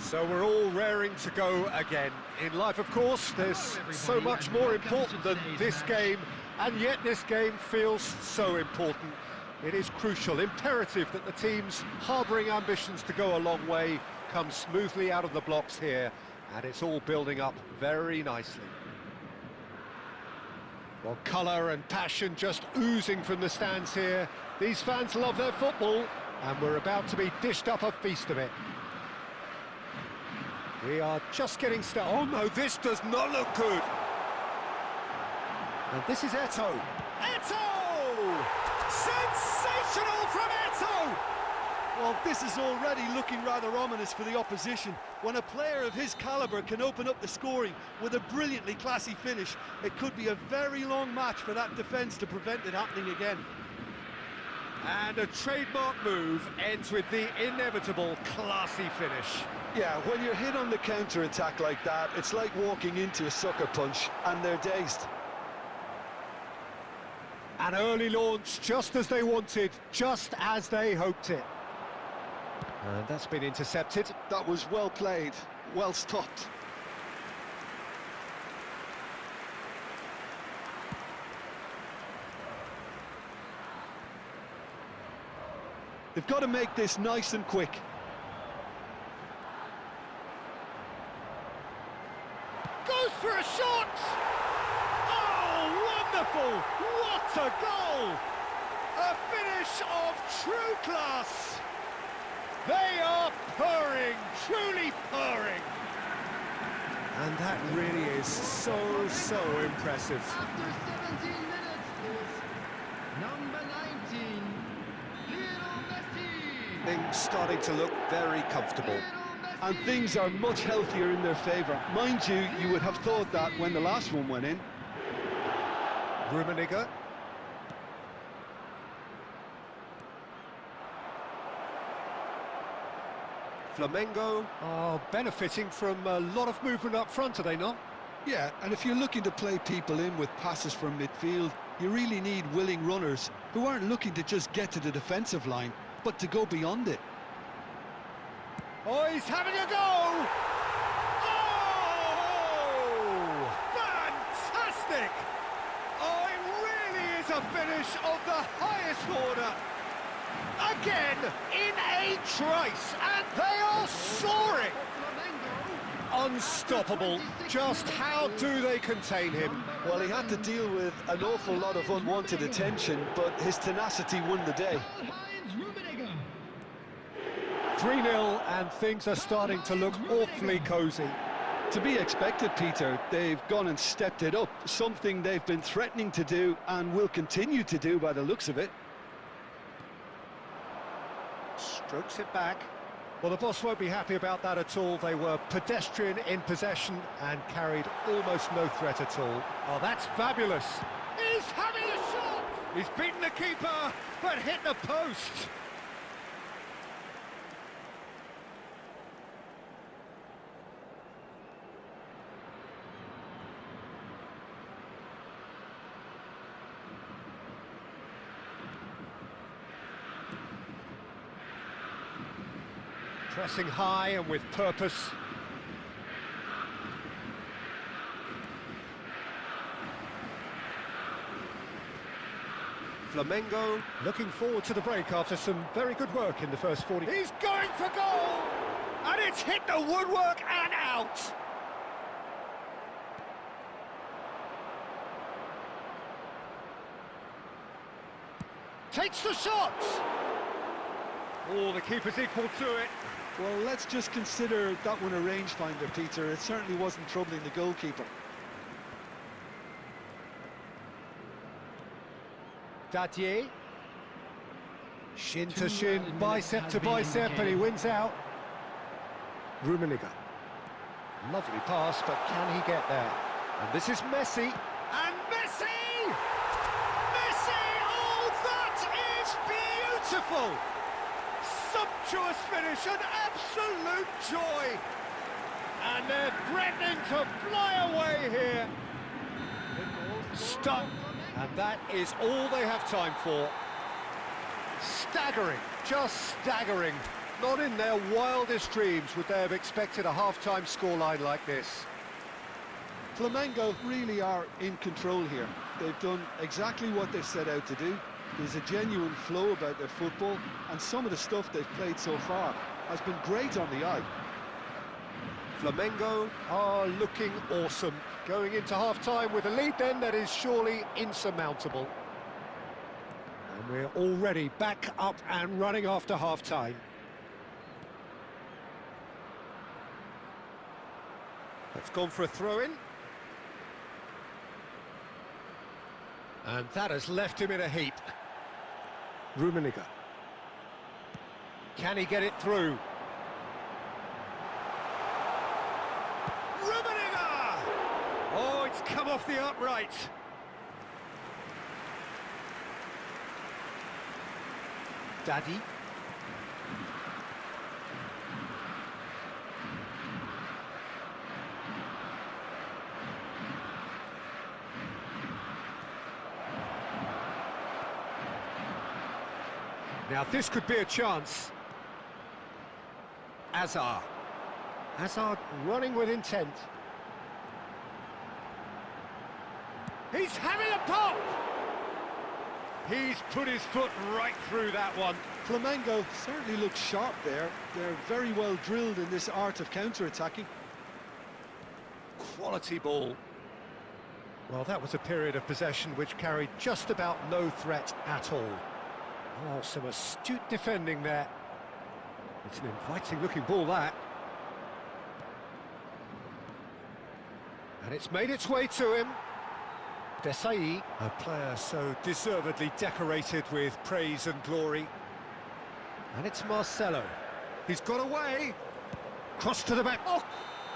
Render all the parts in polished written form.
So we're all raring to go again. In life, of course, there's so much more important than this game, and yet this game feels so important. It is crucial, imperative that the teams harbouring ambitions to go a long way come smoothly out of the blocks here, and it's all building up very nicely. Well, colour and passion just oozing from the stands here. These fans love their football, and we're about to be dished up a feast of it. We are just getting started. Oh no, this does not look good. And this is Eto'o. Eto'o! Sensational from Eto'o! Well, this is already looking rather ominous for the opposition. When a player of his calibre can open up the scoring with a brilliantly classy finish, it could be a very long match for that defence to prevent it happening again. And a trademark move ends with the inevitable classy finish. Yeah, when you're hit on the counter-attack like that, it's like walking into a sucker punch, and they're dazed. An early launch, just as they wanted, just as they hoped it. And that's been intercepted. That was well played, well stopped. They've got to make this nice and quick. Goes for a shot! Oh, wonderful! What a goal! A finish of true class! They are purring, truly purring! And that really is so impressive. After 17 minutes, number 19, Lionel Messi. Things starting to look very comfortable. And things are much healthier in their favour. Mind you, you would have thought that when the last one went in. Rummenigge. Flamengo are benefiting from a lot of movement up front, are they not? Yeah, and if you're looking to play people in with passes from midfield, you really need willing runners who aren't looking to just get to the defensive line, but to go beyond it. Oh, he's having a go! Oh! Fantastic! Oh, it really is a finish of the highest order. Again, in a trice, and they are soaring! Unstoppable. Just how do they contain him? Well, he had to deal with an awful lot of unwanted attention, but his tenacity won the day. 3-0, and things are starting to look awfully cosy. To be expected, Peter. They've gone and stepped it up, something they've been threatening to do and will continue to do by the looks of it. Strokes it back. Well, the boss won't be happy about that at all. They were pedestrian in possession and carried almost no threat at all. Oh, that's fabulous. He's having a shot! He's beaten the keeper, but hit the post. Pressing high and with purpose. Flamengo looking forward to the break after some very good work in the first 40. He's going for goal! And it's hit the woodwork and out! Takes the shot! Oh, the keeper's equal to it. Well, let's just consider that one a rangefinder, Peter. It certainly wasn't troubling the goalkeeper. Dadier. Shin to shin, bicep to bicep, and he wins out. Rummenigge. Lovely pass, but can he get there? And this is Messi. And Messi! Messi! Oh, that is beautiful! Sumptuous finish, an absolute joy! And they're threatening to fly away here. Stuck, and that is all they have time for. Staggering, just staggering. Not in their wildest dreams would they have expected a half-time scoreline like this. Flamengo really are in control here. They've done exactly what they set out to do. There's a genuine flow about their football, and some of the stuff they've played so far has been great on the eye. Flamengo are looking awesome. Going into half-time with a lead then that is surely insurmountable. And we're already back up and running after half-time. That's gone for a throw-in. And that has left him in a heap. Rummenigge. Can he get it through? Rummenigge! Oh, it's come off the upright. Daddy. Now this could be a chance. Hazard. Hazard running with intent. He's having a pop! He's put his foot right through that one. Flamengo certainly look sharp there. They're very well drilled in this art of counter-attacking. Quality ball. Well, that was a period of possession which carried just about no threat at all. Oh, some astute defending there. It's an inviting-looking ball, that. And it's made its way to him. Desai, a player so deservedly decorated with praise and glory. And it's Marcelo. He's got away. Cross to the back. Oh,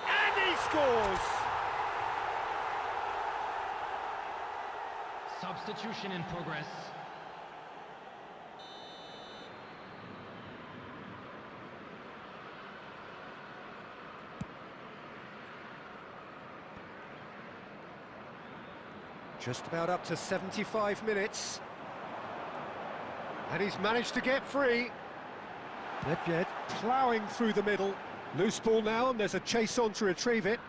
and he scores! Substitution in progress. Just about up to 75 minutes. And he's managed to get free. Nedved ploughing through the middle. Loose ball now, and there's a chase on to retrieve it.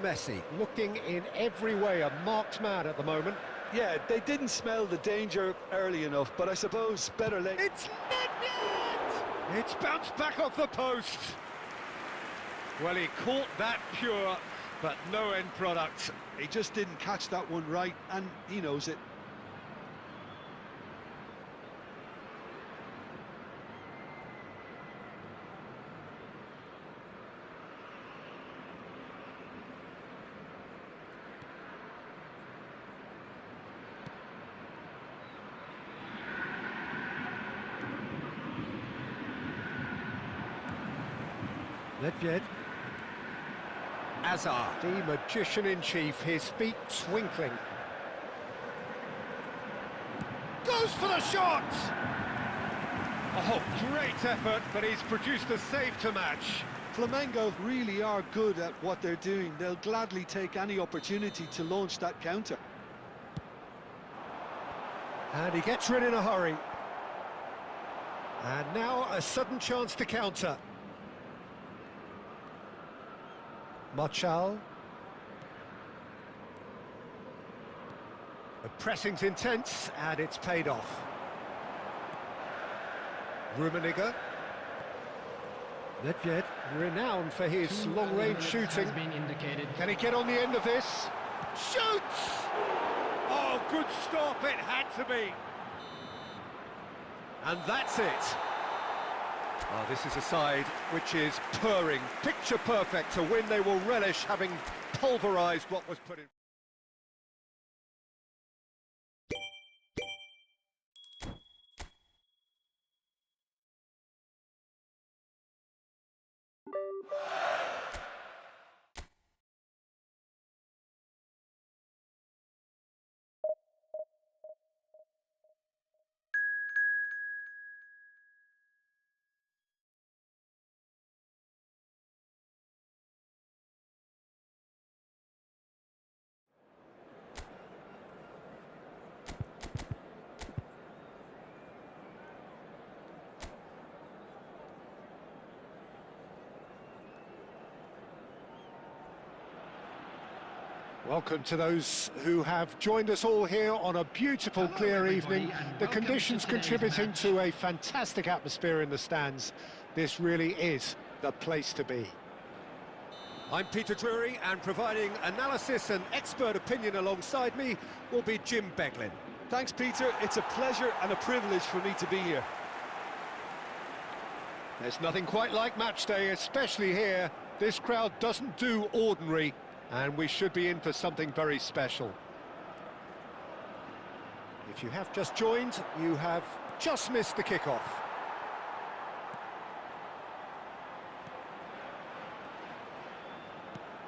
Messi looking in every way a marked man at the moment. Yeah, they didn't smell the danger early enough, but I suppose better late. It's Nedved! It's bounced back off the post. Well, he caught that pure, but no end product. He just didn't catch that one right, and he knows it. Nedved. Hazard, the magician-in-chief, his feet twinkling. Goes for the shot! Oh, great effort, but he's produced a save to match. Flamengo really are good at what they're doing. They'll gladly take any opportunity to launch that counter. And he gets rid in a hurry. And now a sudden chance to counter. Marchal. The pressing's intense, and it's paid off. Rummenigge. Nedved, renowned for his long-range shooting. Can he get on the end of this? Shoots! Oh, good stop, it had to be. And that's it. Oh, this is a side which is purring, picture perfect. To win, they will relish having pulverised what was put in. Welcome to those who have joined us all here on a beautiful, clear evening. The conditions contributing to a fantastic atmosphere in the stands. This really is the place to be. I'm Peter Drury, and providing analysis and expert opinion alongside me will be Jim Beglin. Thanks, Peter. It's a pleasure and a privilege for me to be here. There's nothing quite like match day, especially here. This crowd doesn't do ordinary, and we should be in for something very special. If you have just joined, you have just missed the kickoff.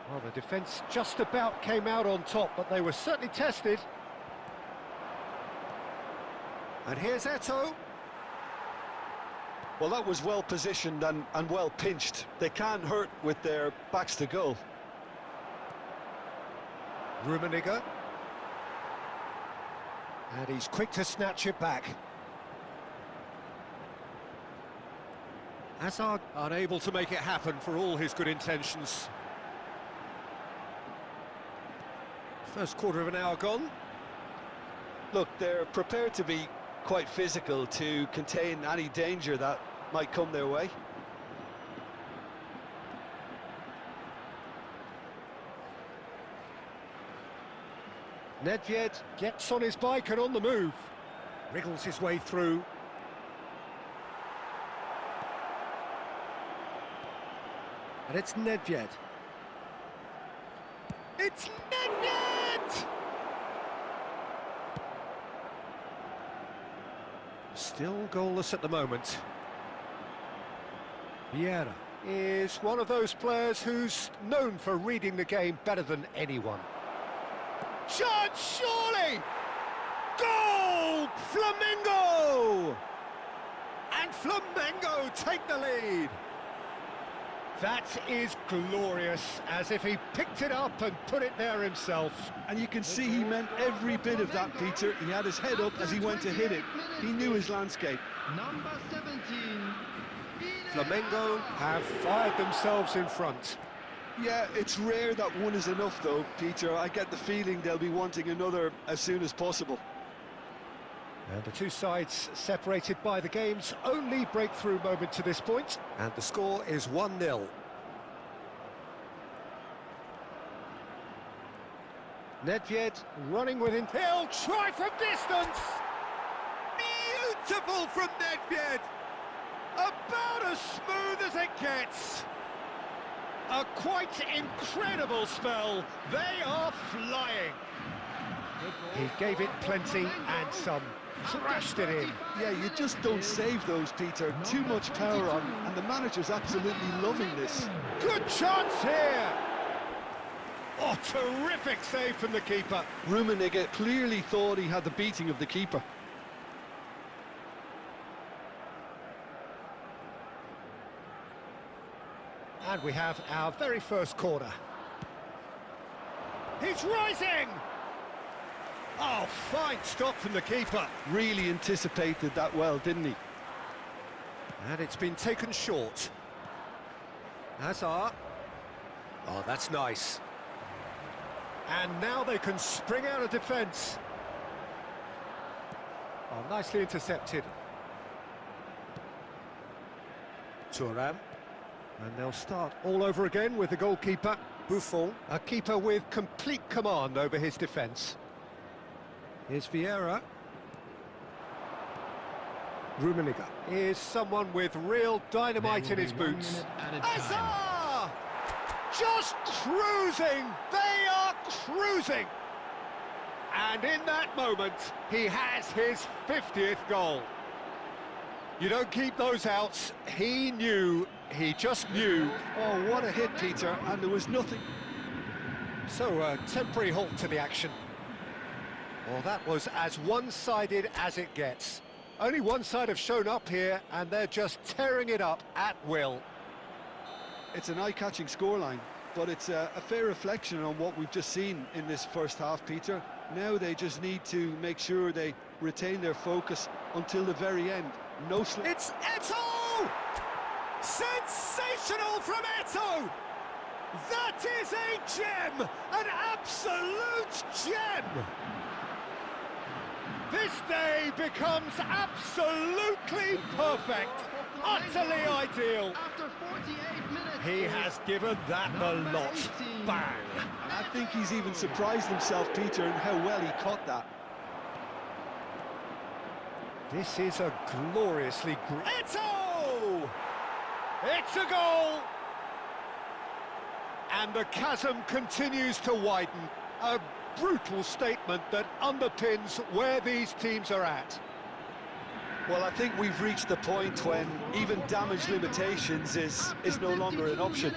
Well, the defence just about came out on top, but they were certainly tested. And here's Eto'o. Well, that was well positioned and well pinched. They can't hurt with their backs to goal. Rummenigge. And he's quick to snatch it back. Hazard unable to make it happen for all his good intentions. First quarter of an hour gone. Look, they're prepared to be quite physical to contain any danger that might come their way. Nedved gets on his bike and on the move. Wriggles his way through. And it's Nedved. It's Nedved! Still goalless at the moment. Vieira is one of those players who's known for reading the game better than anyone. Chance, surely! Goal! Flamengo! And Flamengo take the lead. That is glorious, as if he picked it up and put it there himself. And you can see he meant every bit of that, Peter. He had his head up as he went to hit it. He knew his landscape. Number 17. Flamengo have fired themselves in front. Yeah, it's rare that one is enough, though, Peter. I get the feeling they'll be wanting another as soon as possible. And the two sides separated by the game's only breakthrough moment to this point. And the score is 1-0. Nedved running with him. He'll try from distance! Beautiful from Nedved! About as smooth as it gets! A quite incredible spell. They are flying. He gave it plenty and some. Thrashed it in. Yeah, you just don't save those, Peter. Too much power on, and the manager's absolutely loving this. Good chance here. Oh, terrific save from the keeper. Rummenigge clearly thought he had the beating of the keeper. And we have our very first corner. He's rising! Oh, fine stop from the keeper. Really anticipated that well, didn't he? And it's been taken short. Hazard. Oh, that's nice. And now they can spring out of defence. Oh, nicely intercepted. Thuram. And they'll start all over again with the goalkeeper, Buffon, a keeper with complete command over his defence. Here's Vieira. Rummenigge is someone with real dynamite in his boots. Hazard! Just cruising! They are cruising! And in that moment, he has his 50th goal. You don't keep those outs. He knew, he just knew. Oh, what a hit, Peter, and there was nothing. So, a temporary halt to the action. Well, that was as one-sided as it gets. Only one side have shown up here, and they're just tearing it up at will. It's an eye-catching scoreline, but it's a fair reflection on what we've just seen in this first half, Peter. Now they just need to make sure they retain their focus until the very end. No slip. It's Eto'o! Sensational from Eto'o! That is a gem! An absolute gem! This day becomes absolutely perfect, utterly ideal. After 48 minutes. He has given that the lot. Bang! I think he's even surprised himself, Peter, in how well he caught that. This is a gloriously great... Eto'o! It's a goal! And the chasm continues to widen. A brutal statement that underpins where these teams are at. Well, I think we've reached the point when even damage limitations is no longer an option.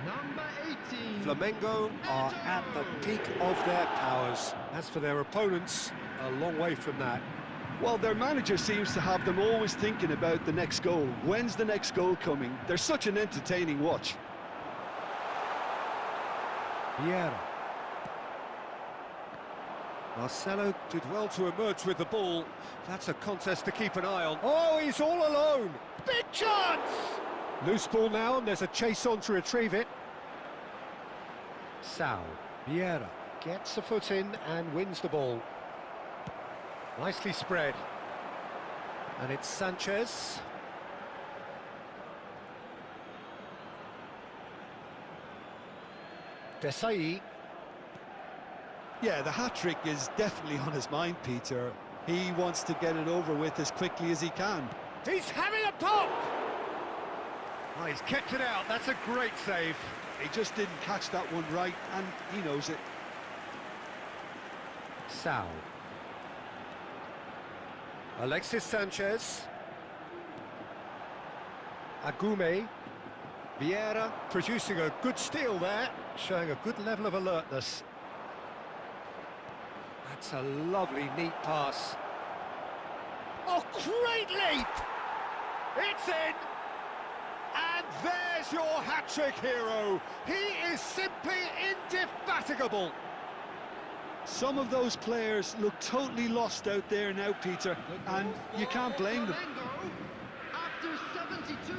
Number 18. Flamengo are at the peak of their powers. As for their opponents, a long way from that. Well, their manager seems to have them always thinking about the next goal. When's the next goal coming? They're such an entertaining watch. Vieira. Marcelo did well to emerge with the ball. That's a contest to keep an eye on. Oh, he's all alone. Big chance! Loose ball now, and there's a chase on to retrieve it. Sal. Vieira gets a foot in and wins the ball. Nicely spread. And it's Sanchez. Desai. Yeah, the hat-trick is definitely on his mind, Peter. He wants to get it over with as quickly as he can. He's having a pop! Oh, he's kept it out. That's a great save. He just didn't catch that one right, and he knows it. Sal. Alexis Sanchez. Agume. Vieira producing a good steal there, showing a good level of alertness. That's a lovely, neat pass. Oh, great leap! It's in! And there's your hat-trick hero. He is simply indefatigable. Some of those players look totally lost out there now, Peter, and you can't blame them.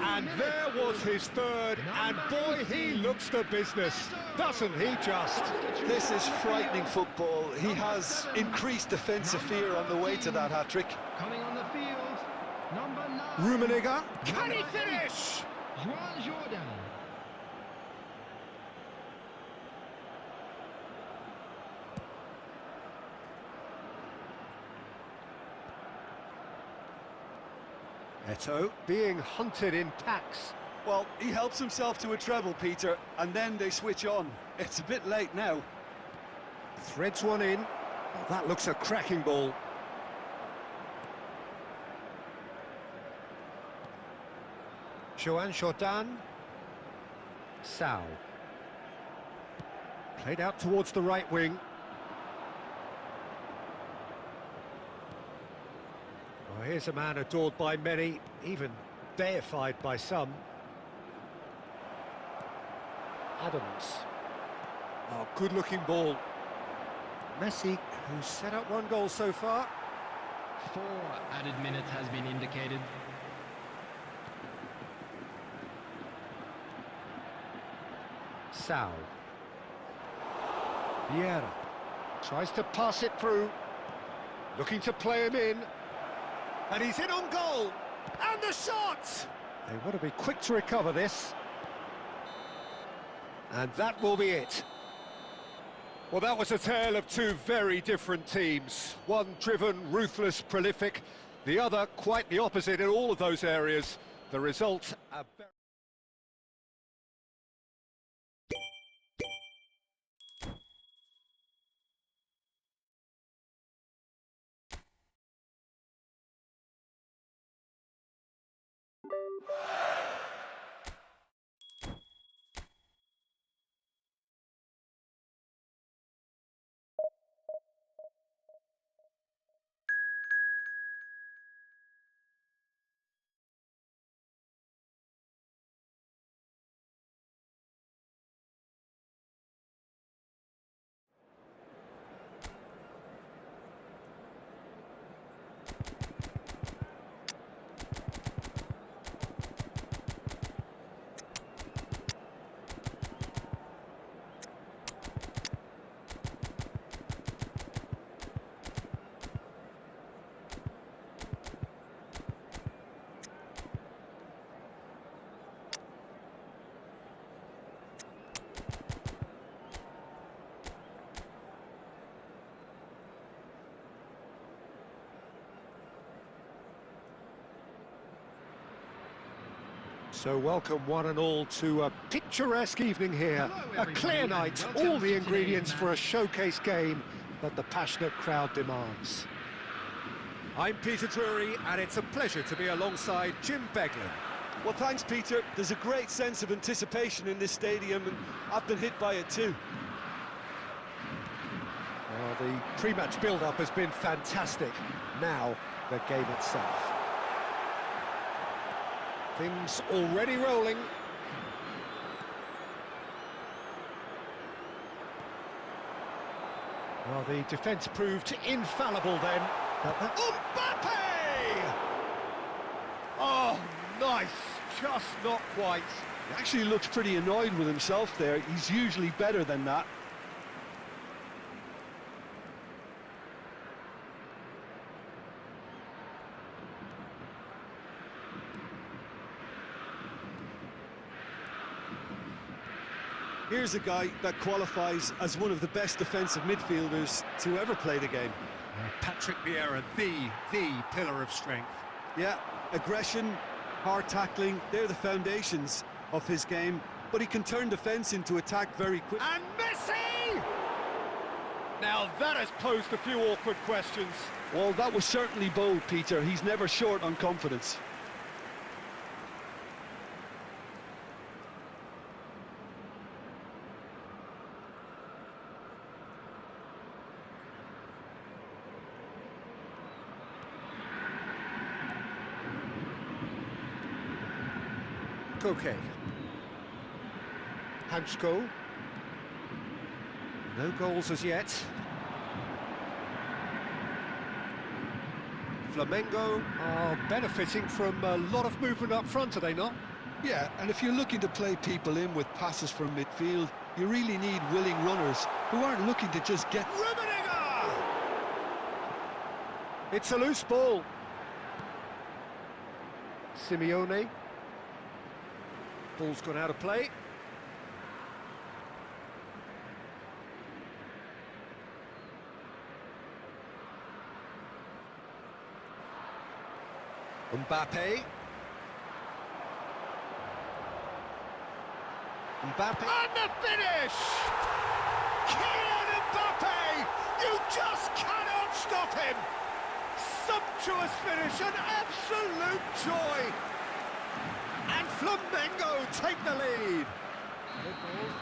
And there was his third, and boy, he looks the business, doesn't he just? This is frightening football. He has increased defensive fear on the way to that hat-trick. Coming on the field, number 9. Rummenigge, can he finish? Juan Jordan. Eto'o being hunted in packs. Well, he helps himself to a treble, Peter, and then they switch on. It's a bit late now. Threads one in. Oh, that looks a cracking ball. Juan Jordan. Sal. Played out towards the right wing. Oh, here's a man adored by many, even deified by some. Adams. Oh, good-looking ball. Messi, who's set up one goal so far. 4 added minutes has been indicated. Sal. Vieira tries to pass it through, looking to play him in, and he's in on goal, and the shot! They want to be quick to recover this, and that will be it. Well, that was a tale of two very different teams. One driven, ruthless, prolific, the other quite the opposite in all of those areas. The result, a very... So welcome one and all to a picturesque evening here. A clear night, all the ingredients for a showcase game that the passionate crowd demands. I'm Peter Drury, and it's a pleasure to be alongside Jim Beglin. Well, thanks, Peter. There's a great sense of anticipation in this stadium, and I've been hit by it too. Well, the pre-match build-up has been fantastic. Now, the game itself. Things already rolling. Well, the defence proved infallible then. Mbappe! Oh, nice. Just not quite. He actually looks pretty annoyed with himself there. He's usually better than that. Here's a guy that qualifies as one of the best defensive midfielders to ever play the game. Patrick Vieira, the pillar of strength. Yeah, aggression, hard tackling, they're the foundations of his game, but he can turn defence into attack very quick. And Messi! Now that has posed a few awkward questions. Well, that was certainly bold, Peter. He's never short on confidence. Okay. Hansko. No goals as yet. Flamengo are benefiting from a lot of movement up front, are they not? Yeah, and if you're looking to play people in with passes from midfield, you really need willing runners who aren't looking to just get... Rummenigge! It's a loose ball. Simeone. Ball's gone out of play. Mbappe. And the finish! Kylian Mbappe! You just cannot stop him! Sumptuous finish, an absolute joy! And Flamengo take the lead.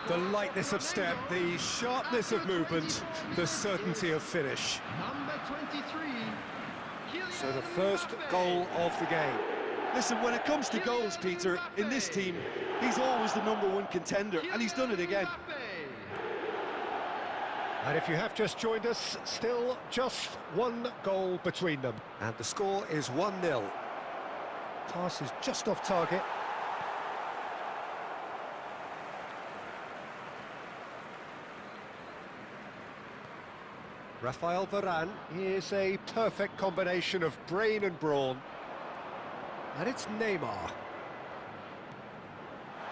The lightness of step, the sharpness of movement, the certainty of finish. Number 23. So the first goal of the game. Listen, when it comes to goals, Peter, in this team, he's always the #1 contender, and he's done it again. And if you have just joined us, still just one goal between them. And the score is 1-0. Pass is just off target. Rafael Varane is a perfect combination of brain and brawn. And it's Neymar.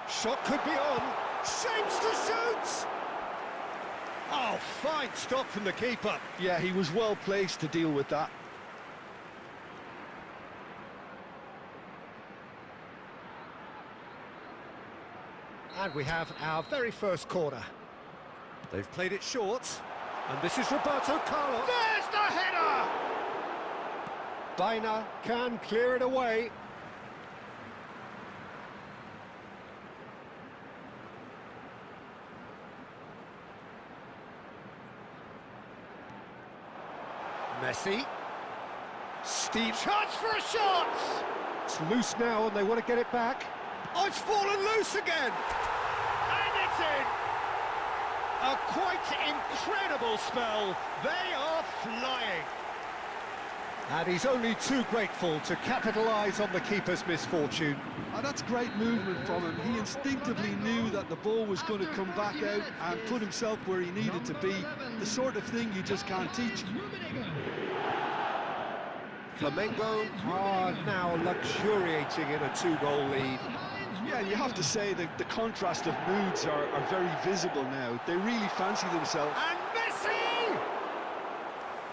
Shot could be on. Shapes to shoot! Oh, fine stop from the keeper. Yeah, he was well placed to deal with that. And we have our very first corner. They've played it short. And this is Roberto Carlos. There's the header! Baina can clear it away. Messi. Steve. Chance for a shot! It's loose now and they want to get it back. Oh, it's fallen loose again! And it's in! A quite incredible spell. They are flying. And he's only too grateful to capitalise on the keeper's misfortune. And that's great movement from him. He instinctively knew that the ball was going to come back out and put himself where he needed to be. The sort of thing you just can't teach. Flamengo are now luxuriating in a 2-goal lead. Yeah, and you have to say that the contrast of moods are very visible now. They really fancy themselves. And Messi!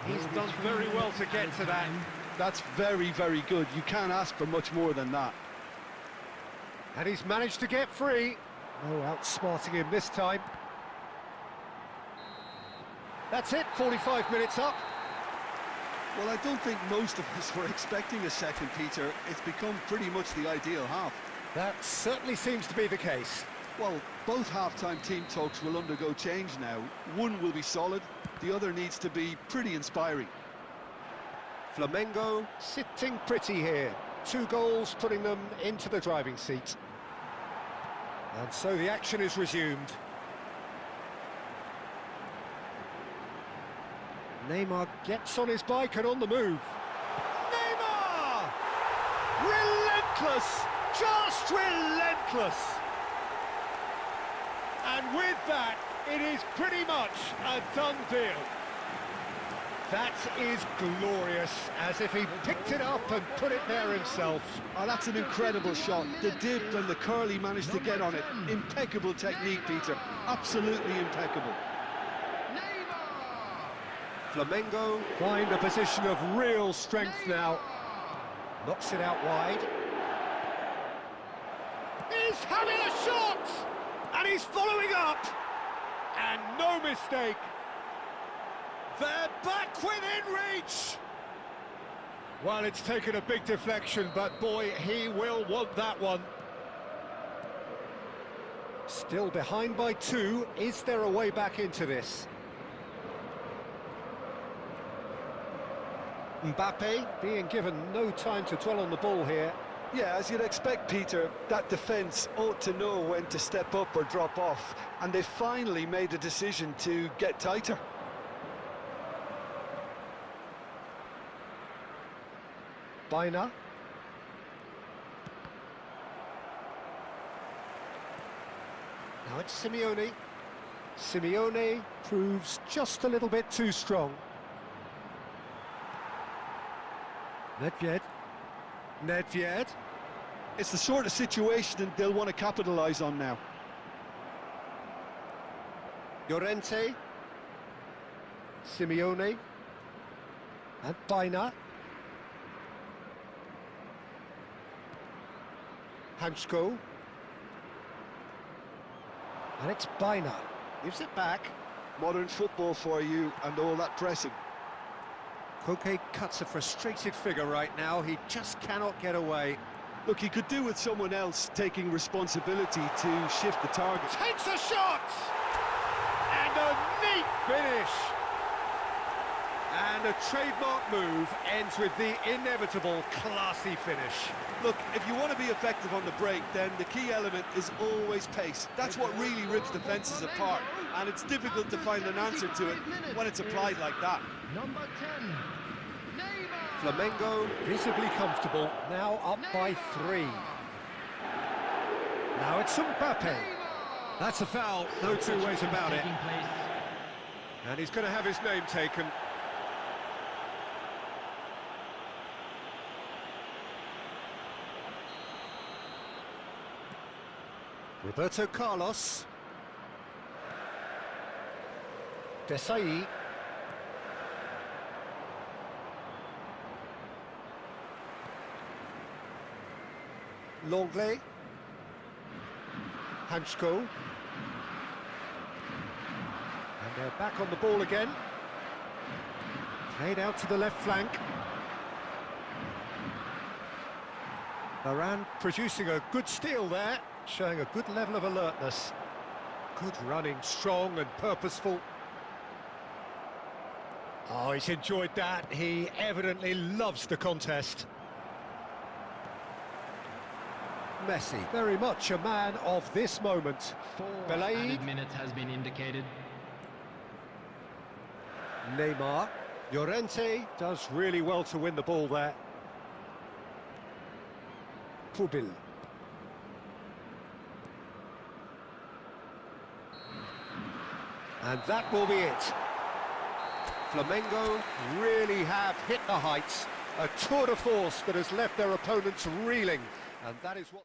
He's done very well to get to that. That's very, very good. You can't ask for much more than that. And he's managed to get free. No outsmarting him this time. That's it, 45 minutes up. Well, I don't think most of us were expecting a second, Peter. It's become pretty much the ideal half. That certainly seems to be the case. Well, both half-time team talks will undergo change now. One will be solid, the other needs to be pretty inspiring. Flamengo sitting pretty here. 2 goals putting them into the driving seat. And so the action is resumed. Neymar gets on his bike and on the move. Neymar! Relentless! Just relentless! And with that, it is pretty much a done deal. That is glorious, as if he picked it up and put it there himself. Oh, that's an incredible shot. The dip and the curl he managed to get on it. Impeccable technique, Peter. Absolutely impeccable. Flamengo find a position of real strength now. Knocks it out wide. He's having a shot! And he's following up! And no mistake! They're back within reach! Well, it's taken a big deflection, but boy, he will want that one. Still behind by 2. Is there a way back into this? Mbappe being given no time to dwell on the ball here. Yeah, as you'd expect, Peter, that defence ought to know when to step up or drop off, and they finally made a decision to get tighter. Baina. Now it's Simeone. Simeone proves just a little bit too strong. Nedved. It's the sort of situation they'll want to capitalise on now. Llorente. Simeone. And Baina. Hansko. And it's Baina. Gives it back. Modern football for you and all that pressing. Koke cuts a frustrated figure right now. He just cannot get away. Look, he could do with someone else taking responsibility to shift the target. Takes a shot! And a neat finish! And a trademark move ends with the inevitable classy finish. Look, if you want to be effective on the break, then the key element is always pace. That's what really rips defences apart, and it's difficult to find an answer to it when it's applied like that. Number 10, Flamengo visibly comfortable, now up by 3. Now it's Mbappe. That's a foul, no two ways about it. And he's going to have his name taken. Roberto Carlos. Desai. Longley. Hansko. And they're back on the ball again. Played out to the left flank. Varane producing a good steal there, showing a good level of alertness. Good running, strong and purposeful. Oh, he's enjoyed that. He evidently loves the contest. Messi, very much a man of this moment. 4 Belaid. added minutes has been indicated. Neymar. Llorente does really well to win the ball there. Pubil. And that will be it. Flamengo really have hit the heights. A tour de force that has left their opponents reeling. And that is what...